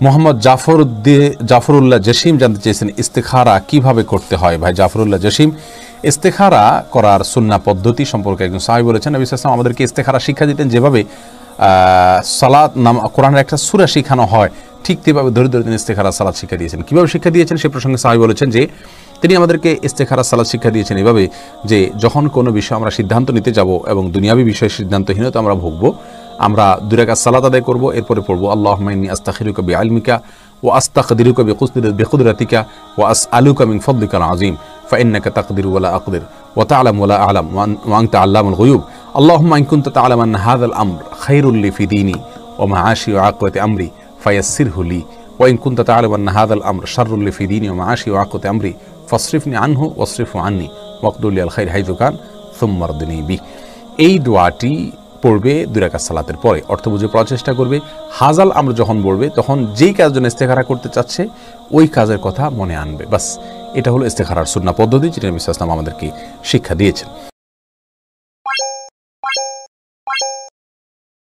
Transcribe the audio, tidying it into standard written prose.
মোহাম্মদ জাফরুল্লাহ জসিম জানতে চেয়েছেন ইস্তেখারা কিভাবে করতে হয়। ভাই জাফরুল্লাহ জসিম, ইস্তেখারা করার সুন্নাহ পদ্ধতি সম্পর্কে একজন সাহাবী বলেছেন, নবী সাল্লাল্লাহু আলাইহি ওয়াসাল্লাম আমাদেরকে ইস্তেখারা শিক্ষা দিতেন, যেভাবে সালাত কোরআনের একটা সূরা শেখানো হয় ঠিক তেভাবে ধরে ধরে তিনি ইস্তেখারা সালাত শিক্ষা দিয়েছেন। কীভাবে শিক্ষা দিয়েছেন সে প্রসঙ্গে সাহাবী বলেছেন যে তিনি আমাদেরকে ইস্তেখারা সালাত শিক্ষা দিয়েছেন এভাবে যে যখন কোনো বিষয় আমরা সিদ্ধান্ত নিতে যাব এবং দুনিয়াবী বিষয়ে সিদ্ধান্তহীনতা আমরা ভুগবো, আমরা 2 রাকাত সালাত আদায় করব, এরপরে পড়বো আল্লাহুম্মা ইন্নী আস্তাখিরুকা বিইলমিকা ওয়া আস্তাকদিরুকা বিকুদরাতিকা ওয়া আসআলুকা মিন ফাদলিকাল আযীম ফাইন্নাকা তাকদিরু ওয়া লা আকদির ওয়া তা'লামু ওয়া লা আ'লাম ওয়া আনতা আল্লামুল গুয়ুব আল্লাহুম্মা ইন কুনতা তা'লামু আন্না হাযাল আমর খায়রুল লি ফি দীনি ওয়া মা'আশি ওয়া আকিবাতি আমরি ফায়াসসিরহু লি ওয়া ইন কুনতা তা'লামু আন্না হাযাল আমর শাররুল লি ফি দীনি ওয়া মা'আশি ওয়া আকিবাতি আমরি ফাসরিফনি আনহু ওয়াসরিফহু আন্নি ওয়াকদুর লি আল খায়র হাইযু কান সুম্মা রদনি বি। এই দোয়াটি পড়বে 2 রাকাত সালাতের পরে, অর্থ বুঝে পড়ার চেষ্টা করবে। হাজাল আমর যখন পড়বে তখন যেই কাজের জন্য ইস্তেখারা করতে চাচ্ছে ওই কাজের কথা মনে আনবে, বাস। এটা হলো ইস্তেখারার সুন্নাহ পদ্ধতি, যেটা নবী সাল্লাল্লাহু আলাইহি ওয়াসাল্লাম আমাদেরকে শিক্ষা দিয়েছেন।